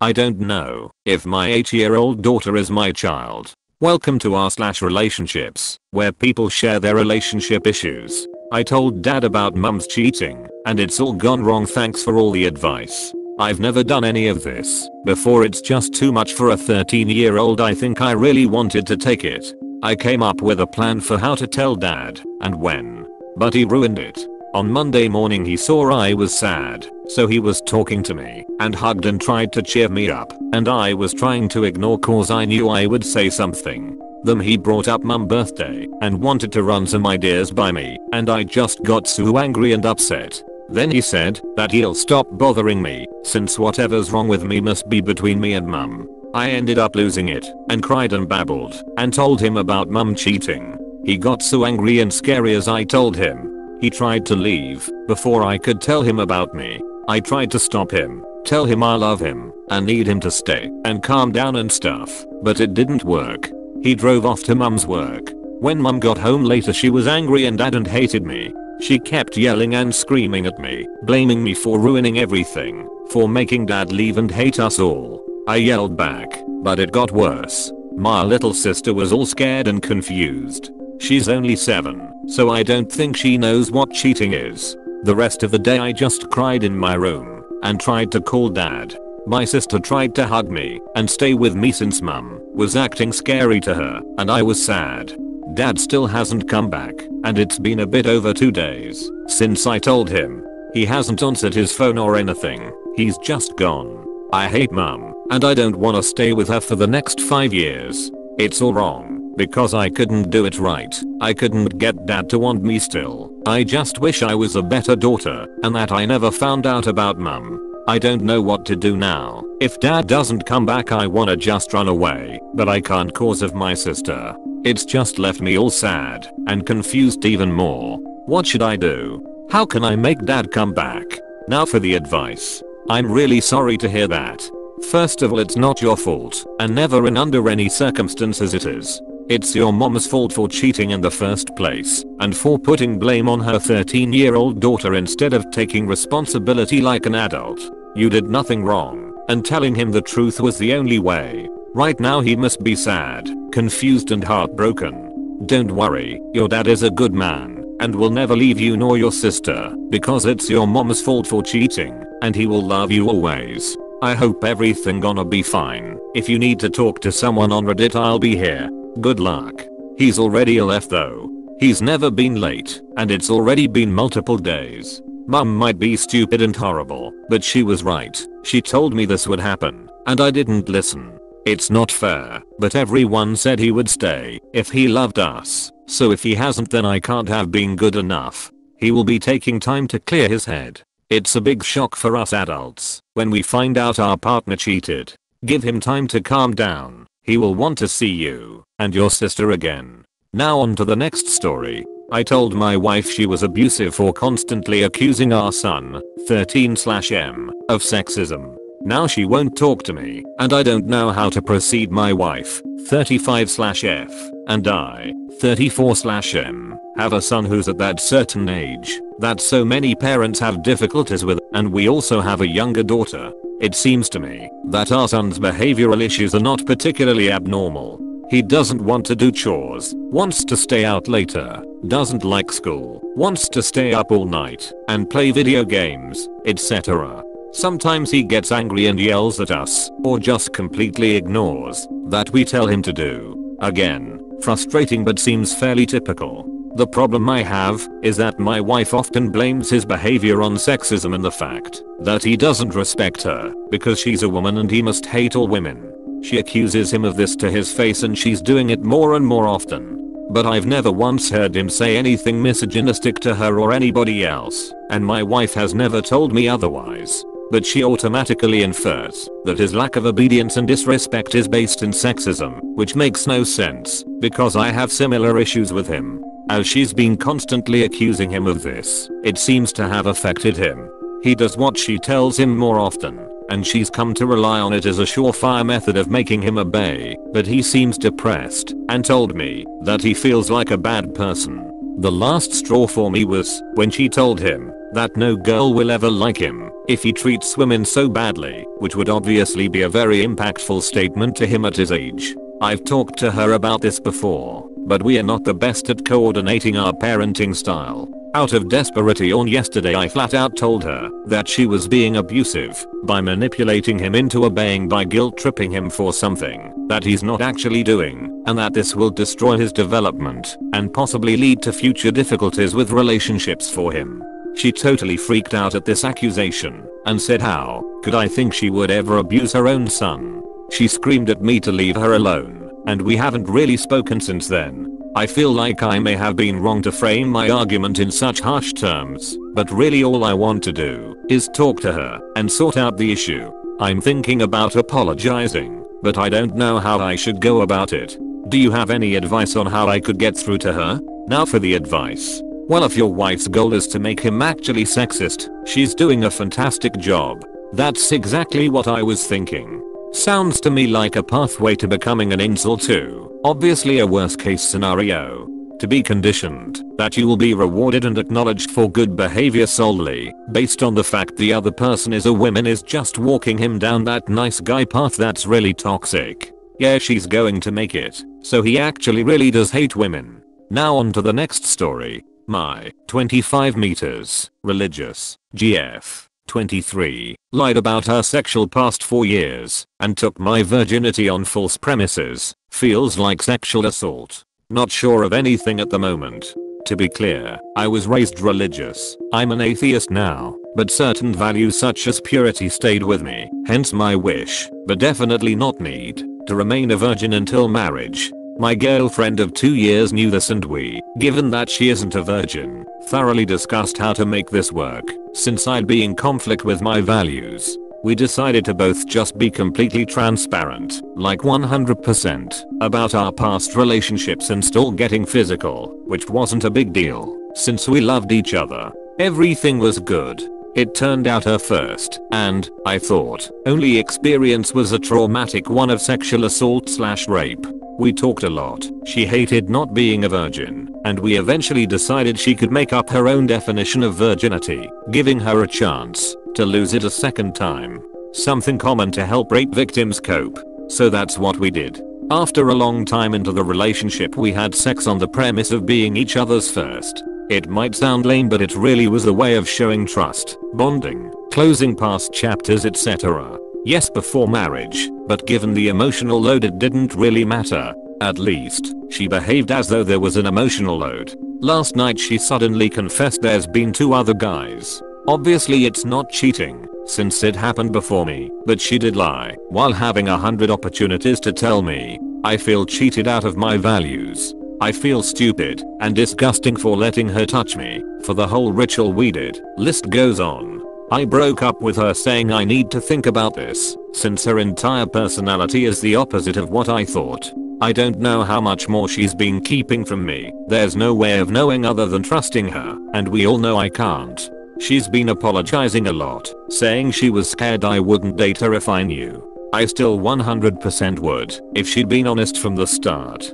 I don't know if my 8-year-old daughter is my child. Welcome to r/relationships, where people share their relationship issues. I told dad about mum's cheating, and it's all gone wrong. Thanks for all the advice. I've never done any of this before. It's just too much for a 13-year-old. I think I really wanted to take it. I came up with a plan for how to tell dad and when, but he ruined it. On Monday morning he saw I was sad, so he was talking to me and hugged and tried to cheer me up, and I was trying to ignore cause I knew I would say something. Then he brought up mum's birthday and wanted to run some ideas by me, and I just got so angry and upset. Then he said that he'll stop bothering me since whatever's wrong with me must be between me and mum. I ended up losing it and cried and babbled and told him about mum cheating. He got so angry and scary as I told him. He tried to leave before I could tell him about me. I tried to stop him, tell him I love him and need him to stay and calm down and stuff, but it didn't work. He drove off to mum's work. When mum got home later she was angry and hated me. She kept yelling and screaming at me, blaming me for ruining everything, for making dad leave and hate us all. I yelled back, but it got worse. My little sister was all scared and confused. She's only 7, so I don't think she knows what cheating is. The rest of the day I just cried in my room and tried to call dad. My sister tried to hug me and stay with me since mum was acting scary to her, and I was sad. Dad still hasn't come back, and it's been a bit over 2 days since I told him. He hasn't answered his phone or anything. He's just gone. I hate mum, and I don't wanna stay with her for the next 5 years. It's all wrong because I couldn't do it right. I couldn't get dad to want me still. I just wish I was a better daughter and that I never found out about mum. I don't know what to do now. If dad doesn't come back I wanna just run away, but I can't cause of my sister. It's just left me all sad and confused even more. What should I do? How can I make dad come back? Now for the advice. I'm really sorry to hear that. First of all, it's not your fault, and never in under any circumstances it is. It's your mom's fault for cheating in the first place, and for putting blame on her 13-year-old daughter instead of taking responsibility like an adult. You did nothing wrong, and telling him the truth was the only way. Right now he must be sad, confused and heartbroken. Don't worry, your dad is a good man, and will never leave you nor your sister, because it's your mom's fault for cheating, and he will love you always. I hope everything gonna be fine. If you need to talk to someone on Reddit I'll be here. Good luck. He's already left though. He's never been late, and it's already been multiple days. Mum might be stupid and horrible, but she was right. She told me this would happen, and I didn't listen. It's not fair, but everyone said he would stay if he loved us, so if he hasn't then I can't have been good enough. He will be taking time to clear his head. It's a big shock for us adults when we find out our partner cheated. Give him time to calm down. He will want to see you and your sister again. Now on to the next story. I told my wife she was abusive for constantly accusing our son, 13/M, of sexism. Now she won't talk to me, and I don't know how to proceed. My wife, 35/F, and I, 34/M, have a son who's at that certain age that so many parents have difficulties with, and we also have a younger daughter. It seems to me that our son's behavioral issues are not particularly abnormal. He doesn't want to do chores, wants to stay out later, doesn't like school, wants to stay up all night and play video games, etc. Sometimes he gets angry and yells at us, or just completely ignores that we tell him to do. Again, frustrating but seems fairly typical. The problem I have is that my wife often blames his behavior on sexism and the fact that he doesn't respect her because she's a woman and he must hate all women. She accuses him of this to his face, and she's doing it more and more often. But I've never once heard him say anything misogynistic to her or anybody else, and my wife has never told me otherwise. But she automatically infers that his lack of obedience and disrespect is based in sexism, which makes no sense because I have similar issues with him. As she's been constantly accusing him of this, it seems to have affected him. He does what she tells him more often, and she's come to rely on it as a surefire method of making him obey, but he seems depressed and told me that he feels like a bad person. The last straw for me was when she told him that no girl will ever like him if he treats women so badly, which would obviously be a very impactful statement to him at his age. I've talked to her about this before, but we are not the best at coordinating our parenting style. Out of desperation on yesterday I flat out told her that she was being abusive by manipulating him into obeying by guilt tripping him for something that he's not actually doing, and that this will destroy his development and possibly lead to future difficulties with relationships for him. She totally freaked out at this accusation and said how could I think she would ever abuse her own son. She screamed at me to leave her alone, and we haven't really spoken since then. I feel like I may have been wrong to frame my argument in such harsh terms, but really all I want to do is talk to her and sort out the issue. I'm thinking about apologizing, but I don't know how I should go about it. Do you have any advice on how I could get through to her? Now for the advice. Well, if your wife's goal is to make him actually sexist, she's doing a fantastic job. That's exactly what I was thinking. Sounds to me like a pathway to becoming an incel too. Obviously a worst case scenario. To be conditioned that you will be rewarded and acknowledged for good behavior solely based on the fact the other person is a woman is just walking him down that nice guy path that's really toxic. Yeah, she's going to make it. So he actually really does hate women. Now on to the next story. My 25 meters religious GF 23 lied about her sexual past 4 years and took my virginity on false premises. Feels like sexual assault. Not sure of anything at the moment. To be clear, I was raised religious. I'm an atheist now, but certain values such as purity stayed with me, hence my wish, but definitely not need, to remain a virgin until marriage. My girlfriend of 2 years knew this, and we, given that she isn't a virgin, thoroughly discussed how to make this work. Since I'd be in conflict with my values, we decided to both just be completely transparent, like 100%, about our past relationships and still getting physical, which wasn't a big deal, since we loved each other. Everything was good. It turned out her first, and, I thought, only experience was a traumatic one of sexual assault/rape. We talked a lot. She hated not being a virgin, and we eventually decided she could make up her own definition of virginity, giving her a chance to lose it a second time. Something common to help rape victims cope. So that's what we did. After a long time into the relationship we had sex on the premise of being each other's first. It might sound lame, but it really was a way of showing trust, bonding, closing past chapters, etc. Yes, before marriage, but given the emotional load it didn't really matter. At least, she behaved as though there was an emotional load. Last night she suddenly confessed there's been 2 other guys. Obviously it's not cheating, since it happened before me, but she did lie, while having 100 opportunities to tell me. I feel cheated out of my values. I feel stupid and disgusting for letting her touch me, for the whole ritual we did. List goes on. I broke up with her saying I need to think about this, since her entire personality is the opposite of what I thought. I don't know how much more she's been keeping from me. There's no way of knowing other than trusting her, and we all know I can't. She's been apologizing a lot, saying she was scared I wouldn't date her if I knew. I still 100% would, if she'd been honest from the start.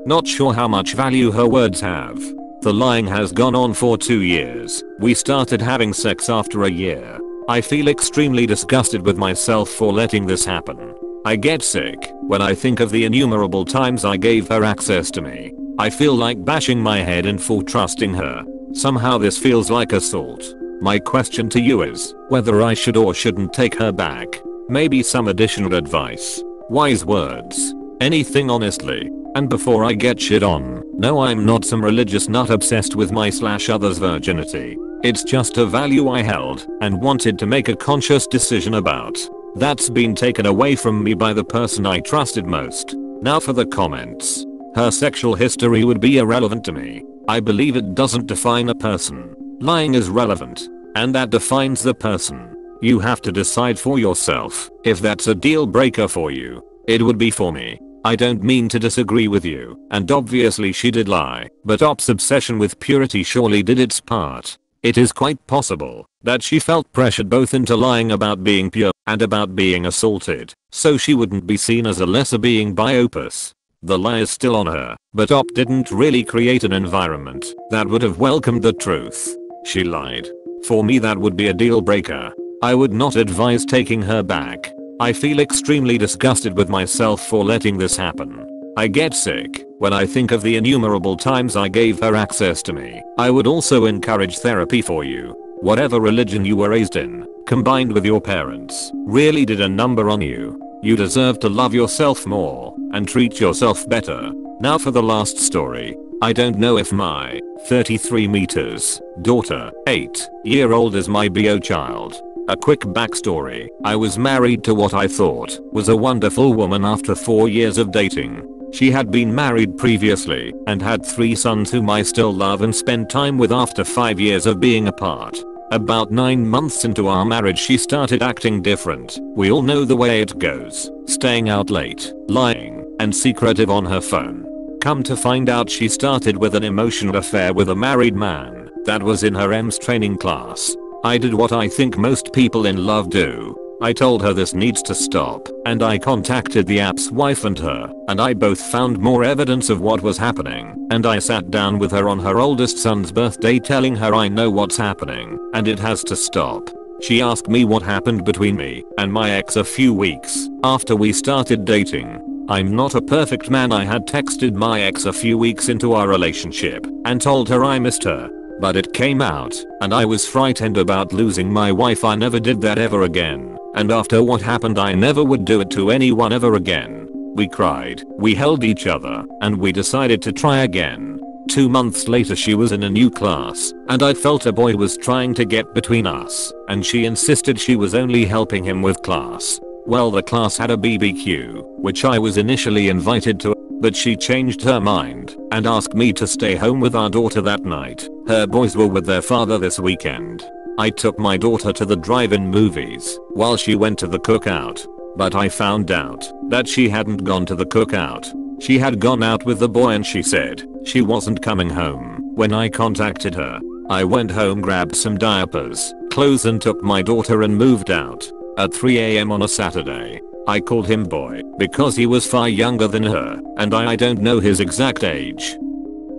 Not sure how much value her words have. The lying has gone on for 2 years. We started having sex after a year. I feel extremely disgusted with myself for letting this happen. I get sick when I think of the innumerable times I gave her access to me. I feel like bashing my head in for trusting her. Somehow this feels like assault. My question to you is whether I should or shouldn't take her back. Maybe some additional advice. Wise words. Anything, honestly. And before I get shit on, no, I'm not some religious nut obsessed with my/others' virginity. It's just a value I held and wanted to make a conscious decision about. That's been taken away from me by the person I trusted most. Now for the comments. Her sexual history would be irrelevant to me. I believe it doesn't define a person. Lying is relevant, and that defines the person. You have to decide for yourself if that's a deal breaker for you. It would be for me. I don't mean to disagree with you, and obviously she did lie, but Op's obsession with purity surely did its part. It is quite possible that she felt pressured both into lying about being pure and about being assaulted, so she wouldn't be seen as a lesser being by Opus. The lie is still on her, but Op didn't really create an environment that would have welcomed the truth. She lied. For me that would be a deal breaker. I would not advise taking her back. I feel extremely disgusted with myself for letting this happen. I get sick when I think of the innumerable times I gave her access to me. I would also encourage therapy for you. Whatever religion you were raised in, combined with your parents, really did a number on you. You deserve to love yourself more and treat yourself better. Now for the last story. I don't know if my 33 meters daughter, 8-year-old is my bio child. A quick backstory. I was married to what I thought was a wonderful woman after 4 years of dating. She had been married previously and had 3 sons whom I still love and spend time with after 5 years of being apart. About 9 months into our marriage she started acting different. We all know the way it goes. Staying out late, lying, and secretive on her phone. Come to find out she started with an emotional affair with a married man that was in her EMS training class. I did what I think most people in love do. I told her this needs to stop, and I contacted the app's wife and her, and I both found more evidence of what was happening, and I sat down with her on her oldest son's birthday telling her I know what's happening, and it has to stop. She asked me what happened between me and my ex a few weeks after we started dating. I'm not a perfect man. I had texted my ex a few weeks into our relationship and told her I missed her. But it came out, and I was frightened about losing my wife. I never did that ever again, and after what happened I never would do it to anyone ever again. We cried, we held each other, and we decided to try again. 2 months later she was in a new class, and I felt a boy was trying to get between us, and she insisted she was only helping him with class. Well, the class had a BBQ, which I was initially invited to, but she changed her mind and asked me to stay home with our daughter that night. Her boys were with their father this weekend. I took my daughter to the drive-in movies while she went to the cookout, but I found out that she hadn't gone to the cookout. She had gone out with the boy and she said she wasn't coming home. When I contacted her, I went home, grabbed some diapers, clothes and took my daughter and moved out. At 3 AM on a Saturday. I called him boy because he was far younger than her and I don't know his exact age.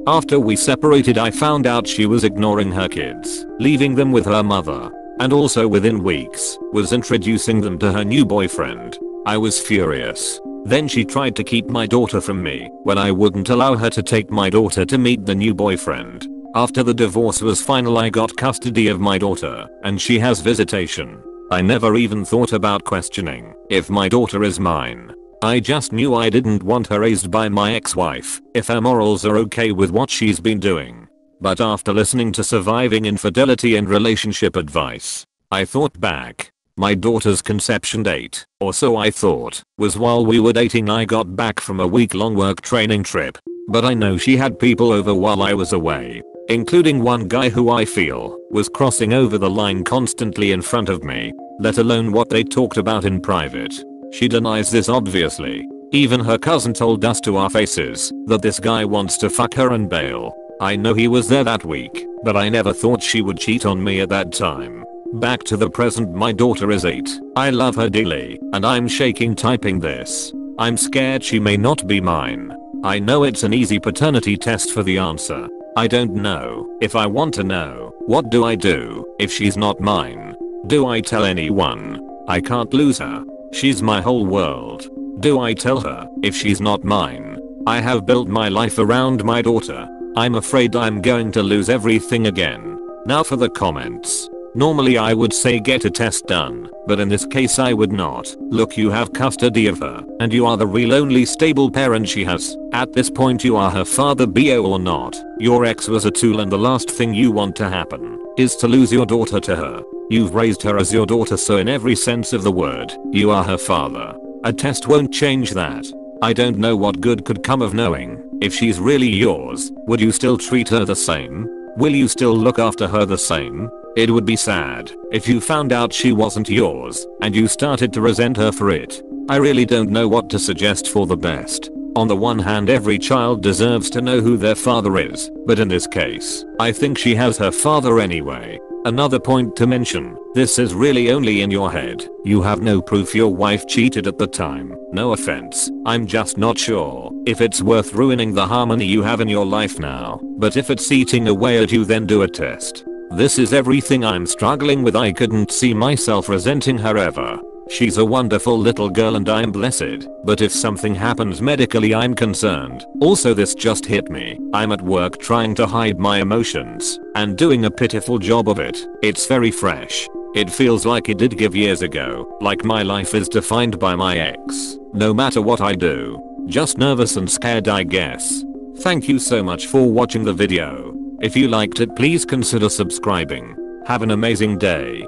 After we separated I found out she was ignoring her kids, leaving them with her mother, and also within weeks was introducing them to her new boyfriend. I was furious. Then she tried to keep my daughter from me when I wouldn't allow her to take my daughter to meet the new boyfriend. After the divorce was final I got custody of my daughter and she has visitation. I never even thought about questioning if my daughter is mine. I just knew I didn't want her raised by my ex-wife if her morals are okay with what she's been doing. But after listening to surviving infidelity and relationship advice, I thought back. My daughter's conception date, or so I thought, was while we were dating. I got back from a week-long work training trip, but I know she had people over while I was away, including one guy who I feel was crossing over the line constantly in front of me, let alone what they talked about in private. She denies this obviously. Even her cousin told us to our faces that this guy wants to fuck her and bail. I know he was there that week, but I never thought she would cheat on me at that time. Back to the present. My daughter is 8. I love her dearly, and I'm shaking typing this. I'm scared she may not be mine. I know it's an easy paternity test for the answer. I don't know if I want to know. What do I do if she's not mine? Do I tell anyone? I can't lose her. She's my whole world. Do I tell her if she's not mine? I have built my life around my daughter. I'm afraid I'm going to lose everything again. Now for the comments. Normally I would say get a test done, but in this case I would not. Look, you have custody of her, and you are the real only stable parent she has. At this point you are her father, BO or not. Your ex was a tool, and the last thing you want to happen is to lose your daughter to her. You've raised her as your daughter, so in every sense of the word, you are her father. A test won't change that. I don't know what good could come of knowing if she's really yours. Would you still treat her the same? Will you still look after her the same? It would be sad if you found out she wasn't yours and you started to resent her for it. I really don't know what to suggest for the best. On the one hand, every child deserves to know who their father is, but in this case, I think she has her father anyway. Another point to mention, this is really only in your head. You have no proof your wife cheated at the time. No offense, I'm just not sure if it's worth ruining the harmony you have in your life now. But if it's eating away at you, then do a test. This is everything I'm struggling with. I couldn't see myself resenting her ever. She's a wonderful little girl and I'm blessed, but if something happens medically I'm concerned. Also, this just hit me. I'm at work trying to hide my emotions and doing a pitiful job of it. It's very fresh. It feels like it did give years ago, like my life is defined by my ex. No matter what I do. Just nervous and scared, I guess. Thank you so much for watching the video. If you liked it, please consider subscribing. Have an amazing day.